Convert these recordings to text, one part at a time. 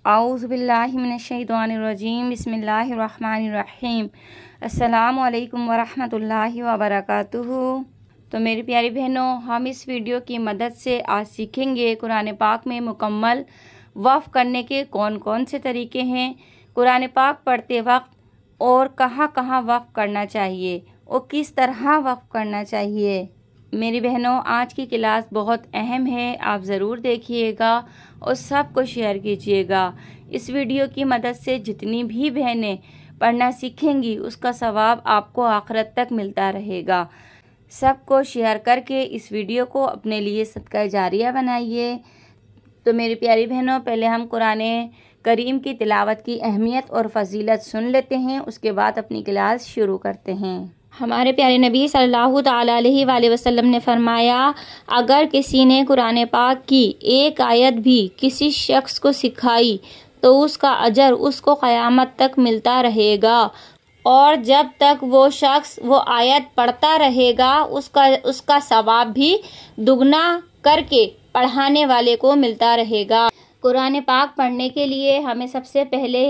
औज़ुबिल्लाहि मिनश्शैतानिर्रजीम बिस्मिल्लाहिर्रहमानिर्रहीम। अस्सलामु अलैकुम वरहमतुल्लाहि वबरकातुहू। तो मेरी प्यारी बहनों, हम इस वीडियो की मदद से आज सीखेंगे कुरान पाक में मुकम्मल वक़्फ़ करने के कौन कौन से तरीके हैं, कुरान पाक पढ़ते वक्त और कहाँ कहाँ वक़्फ़ करना चाहिए और किस तरह वक़्फ़ करना चाहिए। मेरी बहनों, आज की क्लास बहुत अहम है, आप ज़रूर देखिएगा और सबको शेयर कीजिएगा। इस वीडियो की मदद से जितनी भी बहनें पढ़ना सीखेंगी उसका सवाब आपको आखिरत तक मिलता रहेगा। सबको शेयर करके इस वीडियो को अपने लिए सदका जारिया बनाइए। तो मेरी प्यारी बहनों, पहले हम कुरान करीम की तिलावत की अहमियत और फजीलत सुन लेते हैं, उसके बाद अपनी क्लास शुरू करते हैं। हमारे प्यारे नबी सल्लल्लाहु ताला अलैहि वसल्लम ने फरमाया, अगर किसी ने कुरान पाक की एक आयत भी किसी शख्स को सिखाई तो उसका अजर उसको क़यामत तक मिलता रहेगा और जब तक वो शख्स वो आयत पढ़ता रहेगा उसका सवाब भी दुगना करके पढ़ाने वाले को मिलता रहेगा। कुरान पाक पढ़ने के लिए हमें सबसे पहले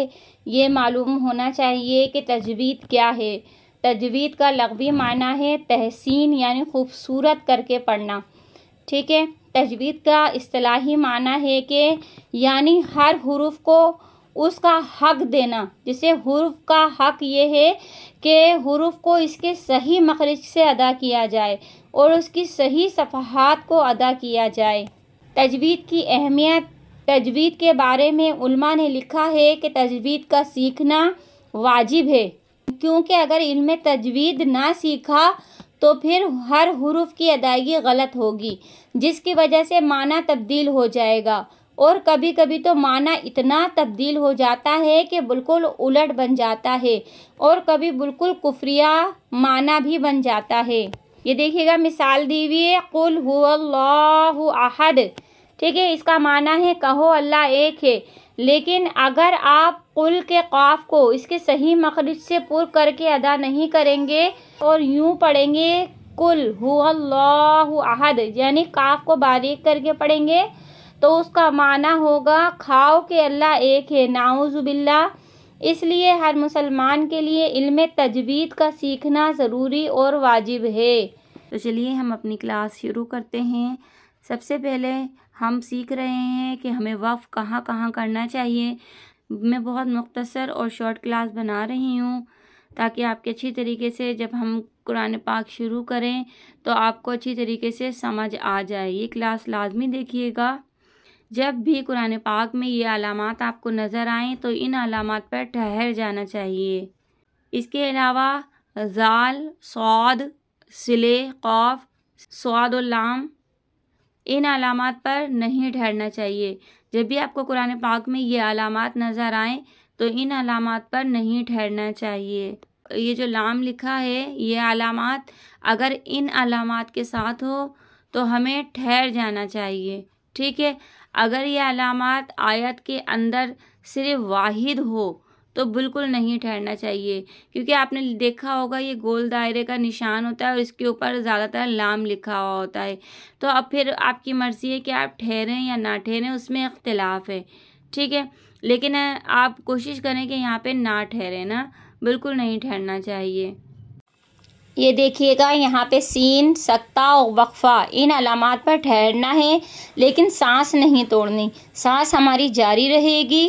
ये मालूम होना चाहिए कि तजवीद क्या है। तजवीद का लग़वी माना है तहसीन, यानी खूबसूरत करके पढ़ना। ठीक है, तजवीद का इस्तिलाही माना है कि यानी हर हुरूफ को उसका हक देना। जैसे हुरूफ का हक ये है कि हुरूफ को इसके सही मखरज से अदा किया जाए और उसकी सही सफ़हात को अदा किया जाए। तजवीद की अहमियत, तजवीद के बारे में उलमा ने लिखा है कि तजवीद का सीखना वाजिब है, क्योंकि अगर इल्म तजवीद ना सीखा तो फिर हर हुरूफ की अदायगी गलत होगी, जिसकी वजह से माना तब्दील हो जाएगा और कभी कभी तो माना इतना तब्दील हो जाता है कि बिल्कुल उलट बन जाता है और कभी बिल्कुल कुफ्रिया माना भी बन जाता है। ये देखिएगा, मिसाल दी हुई है, कुल हुवल्लाहु अहद। ठीक है, इसका माना है कहो अल्लाह एक है, लेकिन अगर आप कुल के काफ को इसके सही मखरज से पूर करके अदा नहीं करेंगे और यूं पढ़ेंगे कुल हुवल्लाहु अहद, यानी काफ को बारीक करके पढ़ेंगे तो उसका माना होगा खाओ कि अल्लाह एक है, नाउज़ु बिल्लाह। इसलिए हर मुसलमान के लिए इल्म तजवीद का सीखना ज़रूरी और वाजिब है। तो चलिए हम अपनी क्लास शुरू करते हैं। सबसे पहले हम सीख रहे हैं कि हमें वक़्फ़ कहाँ कहाँ करना चाहिए। मैं बहुत मुख्तसर और शॉर्ट क्लास बना रही हूँ ताकि आपके अच्छी तरीके से जब हम कुरान पाक शुरू करें तो आपको अच्छी तरीके से समझ आ जाए। ये क्लास लाजमी देखिएगा। जब भी कुरान पाक में ये अलामात आपको नज़र आएँ तो इन अलामात पर ठहर जाना चाहिए। इसके अलावा ज़ाल, सौद, सिले, क़ाफ, स्वाद और लाम, इन अलामात पर नहीं ठहरना चाहिए। जब भी आपको कुरान पाक में ये अलामात नज़र आएँ तो इन अलामात पर नहीं ठहरना चाहिए। ये जो लाम लिखा है, ये अलामात अगर इन अलामात के साथ हो तो हमें ठहर जाना चाहिए। ठीक है, अगर ये अलामात आयत के अंदर सिर्फ वाहिद हो तो बिल्कुल नहीं ठहरना चाहिए, क्योंकि आपने देखा होगा ये गोल दायरे का निशान होता है और इसके ऊपर ज़्यादातर लाम लिखा हुआ होता है। तो अब फिर आपकी मर्ज़ी है कि आप ठहरें या ना ठहरें, उसमें इख्तिलाफ़ है। ठीक है, लेकिन आप कोशिश करें कि यहाँ पे ना ठहरें ना, बिल्कुल नहीं ठहरना चाहिए। ये देखिएगा, यहाँ पे सीन, सक्ता और वक्फा, इन अलामात पर ठहरना है, लेकिन सांस नहीं तोड़नी, सांस हमारी जारी रहेगी।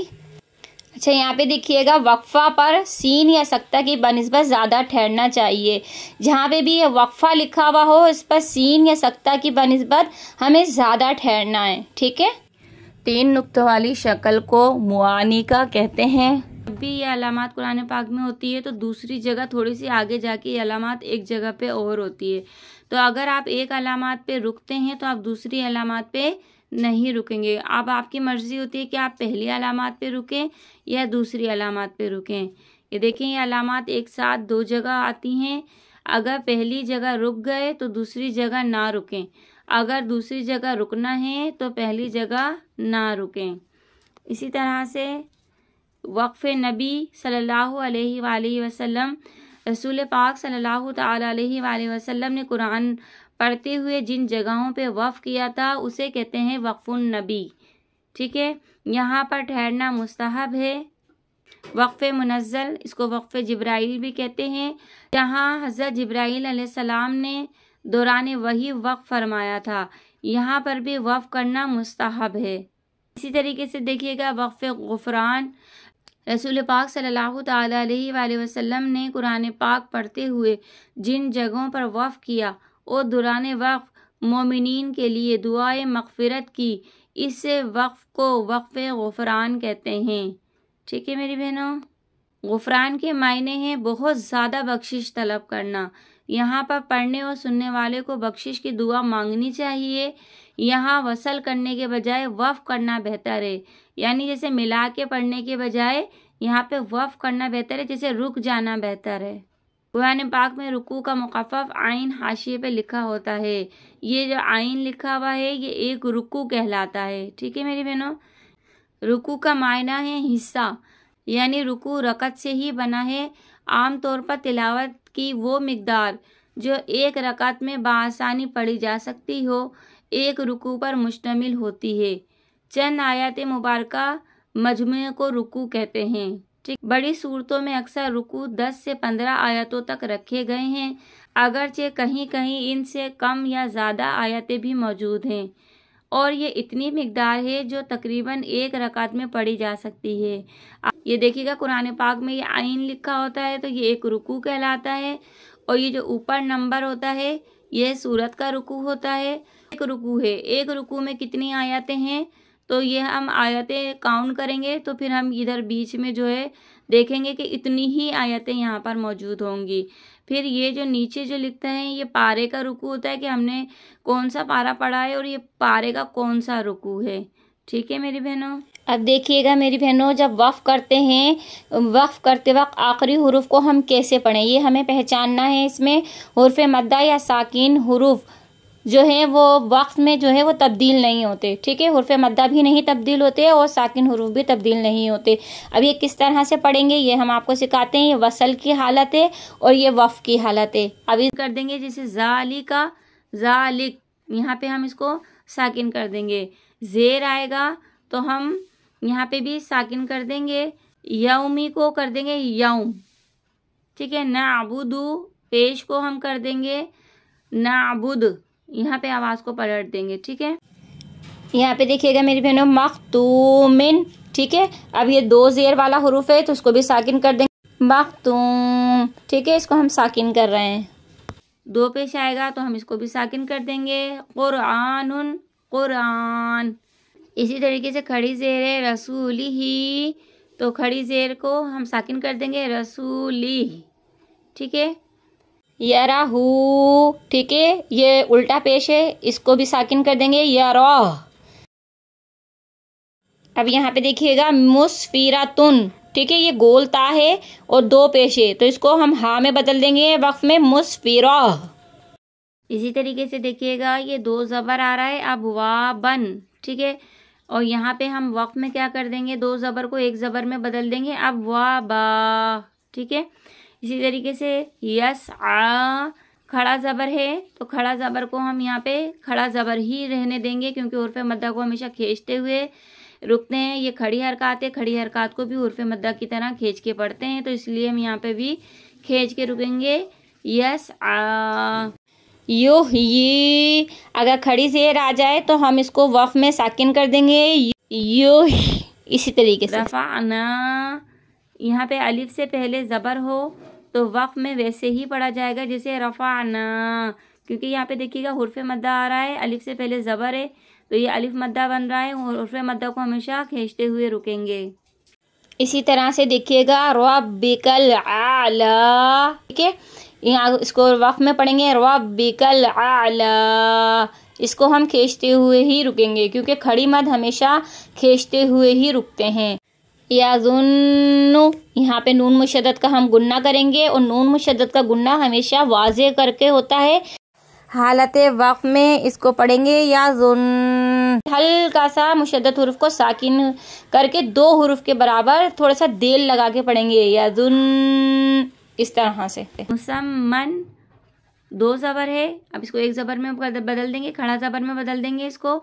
अच्छा, यहाँ पे देखिएगा, वक्फा पर सीन या सक्ता की बनिस्बत ज़्यादा ठहरना चाहिए। जहाँ पे भी ये वक्फा लिखा हुआ हो इस पर सीन या सक्ता की बनिस्बत हमें ज़्यादा ठहरना है। ठीक है, 3 नुक्तों वाली शक्ल को मुआनिका कहते हैं। जब भी ये अलामात कुरान पाक में होती है तो दूसरी जगह थोड़ी सी आगे जाके ये अलामात एक जगह पे और होती है। तो अगर आप एक अलामात पे रुकते हैं तो आप दूसरी अलामात पे नहीं रुकेंगे। अब आपकी मर्ज़ी होती है कि आप पहली अलामात पे रुकें या दूसरी अलामात पे रुकें। ये देखें, ये अलामात एक साथ 2 जगह आती हैं। अगर पहली जगह रुक गए तो दूसरी जगह ना रुकें, अगर दूसरी जगह रुकना है तो पहली जगह ना रुकें। इसी तरह से वक्फ़ नबी सल्लल्लाहु अलैहि वसल्लम, रसूल पाक सल्लल्लाहु ताला अलैहि वसल्लम ने कुरान पढ़ते हुए जिन जगहों पे वक़्फ़ किया था उसे कहते हैं वक़्फ़ुन नबी। ठीक है, यहाँ पर ठहरना मुस्तहब है। वक़्फ़ मुनज़्ज़ल, इसको वक़्फ़ जिब्राइल भी कहते हैं, जहाँ हज़रत जिब्राइल अलैहिस्सलाम ने दौरान वही वक़्फ़ फरमाया था, यहाँ पर भी वक़्फ़ करना मुस्तहब है। इसी तरीके से देखिएगा वक़्फ़ गुफ़रान, रसूल पाक सल्लल्लाहु ताला अलैहि वसल्लम ने कुरान पाक पढ़ते हुए जिन जगहों पर वक़्फ़ किया और दौरान वक़्फ़ मोमिनीन के लिए दुआए मग़फ़िरत की, इस वक़्फ़ को वक़्फ़ गुफ़रान कहते हैं। ठीक है मेरी बहनों, गुफ़रान के मायने हैं बहुत ज़्यादा बख्शिश तलब करना। यहाँ पर पढ़ने और सुनने वाले को बख्शिश की दुआ मांगनी चाहिए। यहाँ वसल करने के बजाय वफ़ करना बेहतर है, यानी जैसे मिला के पढ़ने के बजाय यहाँ पे वफ़ करना बेहतर है, जैसे रुक जाना बेहतर है। कुरान पाक में रुकू का मुख़फ़्फ़फ़ आइन हाशिए पे लिखा होता है। ये जो आइन लिखा हुआ है ये एक रुकू कहलाता है। ठीक है मेरी बहनों, रुकू का मायना है हिस्सा, यानी रुकू रकत से ही बना है। आम तौर पर तिलावत की वो मिक़दार जो एक रकत में बआसानी पढ़ी जा सकती हो, एक रुकू पर मुश्तमिल होती है। चंद आयत मुबारका मजमूए को रुकू कहते हैं। ठीक, बड़ी सूरतों में अक्सर रुकू 10 से 15 आयतों तक रखे गए हैं, अगरचे कहीं कहीं इनसे कम या ज़्यादा आयतें भी मौजूद हैं, और ये इतनी मिक़दार है जो तकरीबन एक रकात में पढ़ी जा सकती है। ये देखिएगा कुरान पाक में ये आइन लिखा होता है तो ये एक रुकू कहलाता है, और ये जो ऊपर नंबर होता है ये सूरत का रुकू होता है। एक रुकू है, एक रुकू में कितनी आयतें हैं तो ये हम आयतें काउंट करेंगे तो फिर हम इधर बीच में जो है देखेंगे कि इतनी ही आयतें यहाँ पर मौजूद होंगी। फिर ये जो नीचे जो लिखते हैं ये पारे का रुकू होता है कि हमने कौन सा पारा पढ़ा है और ये पारे का कौन सा रुकू है। ठीक है मेरी बहनों, अब देखिएगा मेरी बहनों, जब वक़्फ़ करते हैं, वक़्फ़ करते वक्त आखिरी हुरूफ को हम कैसे पढ़ें ये हमें पहचानना है। इसमें हुर्फ़ मद्दा या साकिन हुरूफ जो है वो वक्त में जो है वो तब्दील नहीं होते। ठीक है, हुर्फ़ मद्दा भी नहीं तब्दील होते और साकिन हुरूफ भी तब्दील नहीं होते। अब ये किस तरह से पढ़ेंगे ये हम आपको सिखाते हैं। ये वसल की हालत है और ये वफ़ की हालत है। अब ये कर देंगे जैसे ज़ालिका, ज़ालिक, यहाँ पे हम इसको साकिन कर देंगे। ज़ेर आएगा तो हम यहाँ पे भी साकिन कर देंगे। यौमी को कर देंगे यौम। ठीक है, नाबुदु पेश को हम कर देंगे नाबुद, यहाँ पे आवाज़ को पलट देंगे। ठीक है, यहाँ पे देखिएगा मेरी बहनों मख्तूमिन। ठीक है, अब ये दो ज़ेर वाला हुरूफ है तो उसको भी साकिन कर देंगे मख्तूम। ठीक है, इसको हम साकिन कर रहे हैं। दो पेश आएगा तो हम इसको भी साकिन कर देंगे कुरआनुन, कुरान। इसी तरीके से खड़ी ज़ेर है रसूली ही, तो खड़ी ज़ेर को हम साकिन कर देंगे रसूली। ठीक है, यराहू। ठीक है, ये उल्टा पेश है, इसको भी साकिन कर देंगे यराह। अब यहाँ पे देखिएगा मुस्फिरातुन। ठीक है, ये गोलता है और दो पेश है तो इसको हम हा में बदल देंगे वक़्फ में मुस्फिरा। इसी तरीके से देखिएगा ये दो ज़बर आ रहा है अब वाबन। ठीक है, और यहाँ पे हम वक़्फ में क्या कर देंगे, दो ज़बर को एक ज़बर में बदल देंगे अब वाबा। ठीक है, इसी तरीके से यस आ, खड़ा ज़बर है तो खड़ा ज़बर को हम यहाँ पे खड़ा ज़बर ही रहने देंगे, क्योंकि हुर्फ़ मद्दा को हमेशा खींचते हुए रुकते हैं। ये खड़ी हरकत है, खड़ी हरकत को भी हुर्फ़ मद्दा की तरह खींच के पढ़ते हैं, तो इसलिए हम यहाँ पे भी खींच के रुकेंगे। यस आ यो ये, अगर खड़ी ज़ेर आ जाए तो हम इसको वक़्फ़ में साकिन कर देंगे यो। इसी तरीके से रफ़अना, यहाँ पे अलिफ से पहले ज़बर हो तो वक़्फ़ में वैसे ही पढ़ा जाएगा जैसे रफ़अना, क्योंकि यहाँ पे देखिएगा हुर्फ़ मद्दा आ रहा है, अलिफ से पहले ज़बर है तो ये अलिफ मद्दा बन रहा है, हुर्फ़ मद्दा को हमेशा खींचते हुए रुकेंगे। इसी तरह से देखिएगा रब्बिकल आला। ठीक है, यहाँ इसको वक़्फ़ में पढ़ेंगे रब्बिकल आला, इसको हम खींचते हुए ही रुकेंगे क्योंकि खड़ी मद हमेशा खींचते हुए ही रुकते हैं। याज़ुन्नु, यहाँ पे नून मुशद्दद का हम गुन्ना करेंगे और नून मुशद्दद का गुन्ना हमेशा वाज़े करके होता है। हालत वक़्फ़ में इसको पढ़ेंगे याज़ुन, हल्का सा मुशद्दद हुरूफ को साकिन करके दो हुरूफ के बराबर थोड़ा सा देल लगा के पढ़ेंगे याज़ुन, इस तरह से। मुसम्मन 2 ज़बर है, अब इसको 1 ज़बर में बदल देंगे, खड़ा ज़बर में बदल देंगे इसको,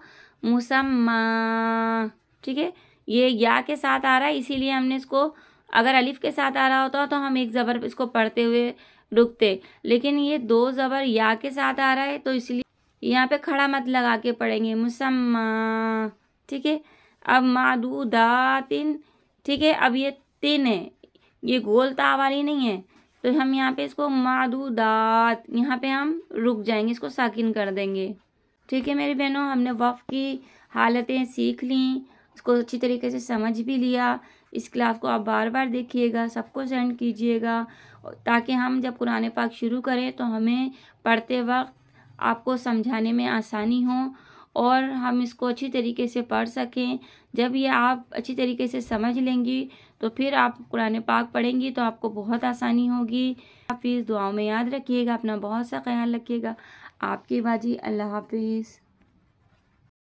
मुसम्मा। ठीक है, ये या के साथ आ रहा है, इसीलिए हमने इसको, अगर अलिफ के साथ आ रहा होता तो हम 1 ज़बर इसको पढ़ते हुए रुकते, लेकिन ये 2 ज़बर या के साथ आ रहा है तो इसलिए यहाँ पे खड़ा मत लगा के पढ़ेंगे, मुसम्मा। ठीक है, अब मादूदातिन। ठीक है, अब ये 3 है, ये गोल ता वाली नहीं है, तो हम यहाँ पे इसको मादूदात, यहाँ पे हम रुक जाएंगे, इसको साकिन कर देंगे। ठीक है मेरी बहनों, हमने वक़्फ़ की हालतें सीख ली, इसको अच्छी तरीके से समझ भी लिया। इस क्लास को आप बार बार देखिएगा, सबको सेंड कीजिएगा, ताकि हम जब कुरान पाक शुरू करें तो हमें पढ़ते वक्त आपको समझाने में आसानी हो और हम इसको अच्छी तरीके से पढ़ सकें। जब ये आप अच्छी तरीके से समझ लेंगी तो फिर आप कुरान पाक पढ़ेंगी तो आपको बहुत आसानी होगी। हाफिज़, दुआओं में याद रखिएगा, अपना बहुत सा ख्याल रखिएगा। आपकी बाजी, अल्लाह हाफिज़।